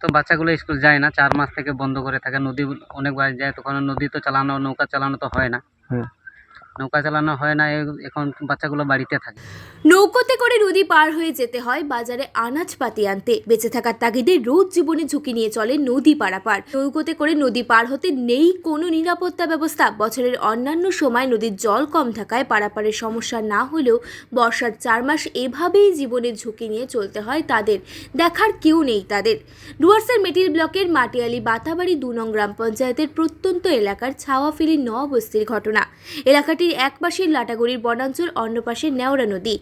তো বাচ্চাগুলো স্কুল যায় না, 4 মাস থেকে বন্ধ করে থাকে। নদী অনেকবার যায়, তখন নদী তো চালানো, নৌকা চালানো তো হয় না। নৌকা চালানো হয় না, এখন বাচ্চাগুলো বাড়িতে থাকে। নৌকোতে করে নদী পার হয়ে যেতে হয় বাজারে আনাজপাতি আনতে। বেঁচে থাকার তাগিদে রোজ জীবনে ঝুঁকি নিয়ে চলে নদী পারাপার। নৌকোতে করে নদী পার হতে নেই কোনো নিরাপত্তা ব্যবস্থা। বছরের অন্যান্য সময় নদীর জল কম থাকায় পারাপারের সমস্যা না হলেও বর্ষার 4 মাস এভাবেই জীবনের ঝুঁকি নিয়ে চলতে হয় তাদের। দেখার কেউ নেই তাদের। ডুয়ার্সের মেটিল ব্লকের মাটিয়ালি বাতাবাড়ি 2 নং গ্রাম পঞ্চায়েতের প্রত্যন্ত এলাকার ছাওয়াফেলি নবস্তির ঘটনা। এলাকাটির এক পাশে লাটাগুড়ির বনাঞ্চল, অন্য পাশে নেওড়া নদী।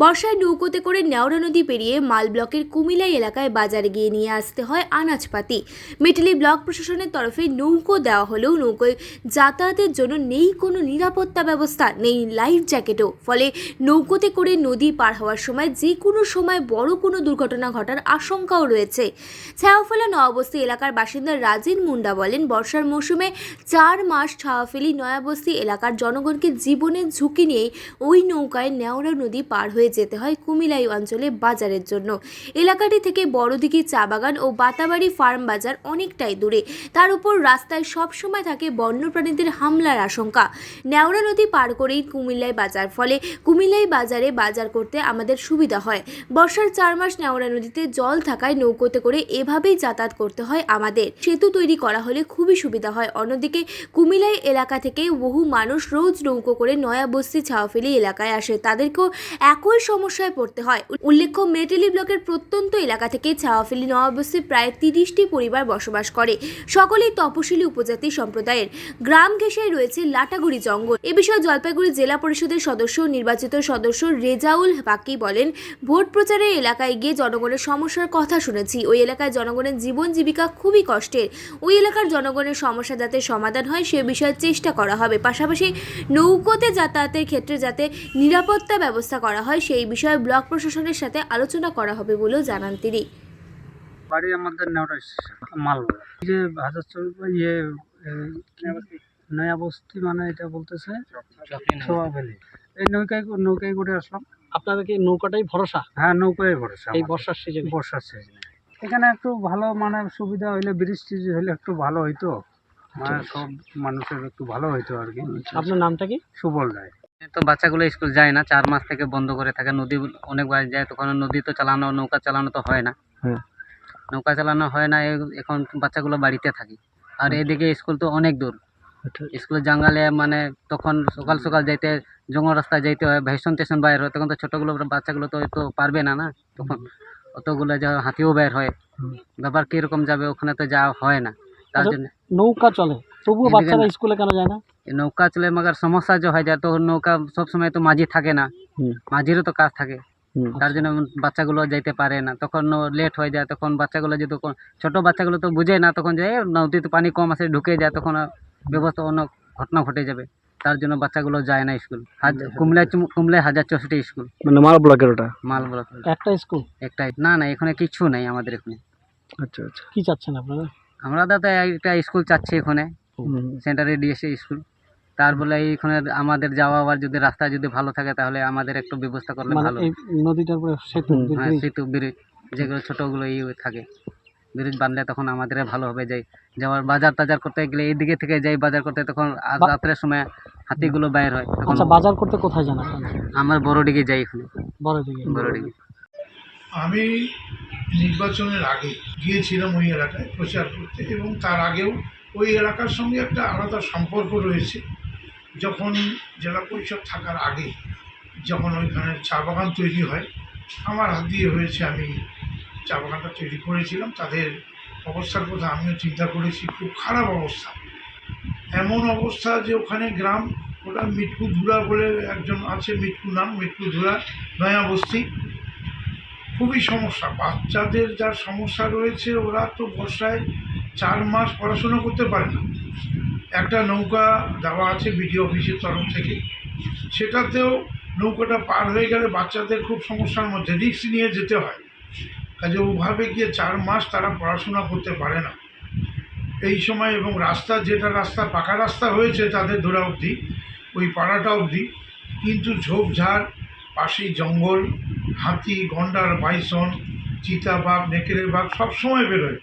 বর্ষায় নৌকোতে করে নেওড়া নদী পেরিয়ে মাল ব্লকের কুমিলাই এলাকায় বাজারে গিয়ে নিয়ে আসতে হয় আনাজপাতি। মেটিলি ব্লক প্রশাসনের তরফে নৌকো দেওয়া হলেও নৌকোয় যাতায়াতের জন্য নেই কোনো নিরাপত্তা ব্যবস্থা, নেই লাইফ জ্যাকেটও। ফলে নৌকোতে করে নদী পার হওয়ার সময় যে কোনো সময় বড় কোনো দুর্ঘটনা ঘটার আশঙ্কাও রয়েছে। ছাওয়াফেলা নয়াবস্তি এলাকার বাসিন্দা রাজেন মুন্ডা বলেন, বর্ষার মৌসুমে 4 মাস ছাওয়াফেলি নয়াবস্তি এলাকার জনগণকে জীবনের ঝুঁকি নিয়ে ওই নৌকায় নেওড়া নদী পার হয়ে যেতে হয় কুমিলাই অঞ্চলে বাজারের জন্য। এলাকাটি থেকে বড়দিঘি চা বাগান ও বাতাবাড়ি ফার্ম বাজার অনেকটাই দূরে। তার উপর রাস্তায় সবসময় থাকে বন্যপ্রাণীদের হামলার আশঙ্কা। নেওড়া নদী পার করেই কুমিল্লাই বাজার, ফলে কুমিল্লাই বাজারে বাজার করতে আমাদের সুবিধা হয়। বর্ষার 4 মাস নেওড়া নদীতে জল থাকায় নৌকোতে করে এভাবেই যাতায়াত করতে হয় আমাদের। সেতু তৈরি করা হলে খুবই সুবিধা হয়। অন্যদিকে কুমিল্লাই এলাকা থেকে বহু মানুষ রোজ নৌকো করে নয়াবস্তি ছাওয়াফেলি এলাকায় আসে, তাদেরকেও একই সমস্যায় পড়তে হয়। উল্লেখ্য, মেটিলি ব্লকের প্রত্যন্ত এলাকা থেকে ছাওয়াফেলি নয়াবস্তি প্রায় 30টি পরিবার বসবাস করে। সকলেই তপশিলি উপজাতি সম্প্রদায়ের। গ্রাম ঘেঁষে রয়েছে লাটাগুড়ি জঙ্গল। এ বিষয়ে জলপাইগুড়ি জেলা পরিষদের সদস্য নির্বাচিত সদস্য রেজাউল বাকি বলেন, ভোট প্রচারে এলাকায় গিয়ে জনগণের সমস্যার কথা শুনেছি। ওই এলাকায় জনগণের জীবন জীবিকা খুবই কষ্টের। ওই এলাকার জনগণের সমস্যা যাতে সমাধান হয় সে বিষয়ে চেষ্টা করা হবে। পাশাপাশি নৌকোতে যাতায়াতের ক্ষেত্রে যাতে নিরাপত্তা ব্যবস্থা করা হয় সেই বিষয়ে ব্লক প্রশাসনের সাথে আলোচনা করা হবে বলেও জানান তিনি। বাড়ি আমাদের নেওড়া মালগোলা, যে নয়াবস্তি মানে এটা বলতেছে ছাওয়াফেলি। এই নৌকায় করে আসলাম। আপনাদের কি নৌকাটাই ভরসা? হ্যাঁ, নৌকায় ভরসা এই বর্ষার সিজনে? বর্ষার সিজনে এখানে একটু ভালো মানে সুবিধা হইলে, বৃষ্টি হলে একটু ভালো হইতো, মানে সব মানুষের একটু ভালো হইতো আর কি। আপনার নামটা কি? সুবল রায়। তো বাচ্চাগুলো স্কুল যায় না, 4 মাস থেকে বন্ধ করে থাকে। নদী অনেকবার যায়, তখন নদী তো চালানো, নৌকা চালানো তো হয় না। নৌকা চালানো হয় না, এখন বাচ্চাগুলো বাড়িতে থাকে। আর এদিকে স্কুল তো অনেক দূর। স্কুল জঙ্গলে, মানে তখন সকাল সকাল যাইতে, জঙ্গল রাস্তায় যাইতে হয়, ভ্যাকসিন টেশন বাইর হয়, তখন তো ছোটোগুলো বাচ্চাগুলো তো পারবে না না, তখন অতগুলো যা হাতিও বের হয়, ব্যাপার কীরকম যাবে, ওখানে তো যাওয়া হয় না। তার জন্য নৌকা চলে, তবুও বাচ্চারা স্কুলে কেন যায় না? নৌকা চলে, মगर সমস্যা যে হয় যায়, তো নৌকা সবসময় তো মাঝি থাকে না, মাঝিরও তো কাজ থাকে। তার জন্য বাচ্চাগুলো যাইতে পারে না, তখন লেট হয়ে যায়। তখন বাচ্চাগুলো যদি, ছোট বাচ্চাগুলো তো বুঝে না, তখন যায় নদীতে পানি কম আসে, ঢুকে যায়, তখন ব্যবস্থা অন্য ঘটনা ঘটে যাবে। তার জন্য বাচ্চাগুলো যায় না স্কুল। কুমিল্লায় 1064 স্কুল, মানে মাল ব্লকের? ওটা মাল ব্লক একটা স্কুল? একটাই না, না এখানে কিছু নাই আমাদের এখানে। আচ্ছা আচ্ছা, কি চাচ্ছেন আপনারা? আমরা তো একটা স্কুল চাচ্ছি এখানে, সেন্টারে ডিএসসি স্কুল। তার বলে এইখানে আমাদের যাওয়া আবার যদি রাস্তা যদি ভালো থাকে, তাহলে আমাদের একটু ব্যবস্থা করলে ভালো। এই নদীটার উপরে সেতু, হ্যাঁ, সেতু, ব্রিজ, যেগুলো ছোটোগুলো থাকে, ব্রিজ বানলে তখন আমাদের ভালো হবে। যাওয়ার বাজার টাজার করতে গেলে এইদিকে থেকে যাই বাজার করতে, তখন রাত্রের সময় হাতিগুলো বাইর হয়। আচ্ছা, বাজার করতে কোথায় যান আপনারা? আমার বড়দিঘি যাই, এখানে বড়দিঘি। আমি নির্বাচনের আগে গিয়েছিলাম ওই এলাকায় প্রচার করতে, এবং তার আগেও ওই এলাকার সঙ্গে একটা আলাদা সম্পর্ক রয়েছে। যখন জেলা পরিষদ থাকার আগে, যখন ওইখানে চা বাগান তৈরি হয়, আমার হাত দিয়ে হয়েছে, আমি চা বাগানটা তৈরি করেছিলাম। তাদের অবস্থার কথা আমিও চিন্তা করেছি, খুব খারাপ অবস্থা। এমন অবস্থা যে ওখানে গ্রাম, ওটা মিটকু ধুরা বলে একজন আছে, মিটকু নাম, মিটকু ধুরা নয়াবস্তি। খুবই সমস্যা, বাচ্চাদের যার সমস্যা রয়েছে, ওরা তো বর্ষায় 4 মাস পড়াশোনা করতে পারে না। একটা নৌকা দেওয়া আছে বিডিও অফিসের তরফ থেকে, সেটাতেও নৌকাটা পার হয়ে গেলে বাচ্চাদের খুব সমস্যার মধ্যে, রিস্ক নিয়ে যেতে হয়। কাজে ওভাবে গিয়ে 4 মাস তারা পড়াশোনা করতে পারে না এই সময়। এবং রাস্তা, যেটা রাস্তা পাকা রাস্তা হয়েছে তাদের ধরা অবধি, ওই পাড়াটা অবধি, কিন্তু ঝোপঝাড়, পাশেই জঙ্গল, হাতি, গন্ডার, বাইসন, চিতাবাঘ, নেকড়ের বাঘ সব সময় বেরোয়।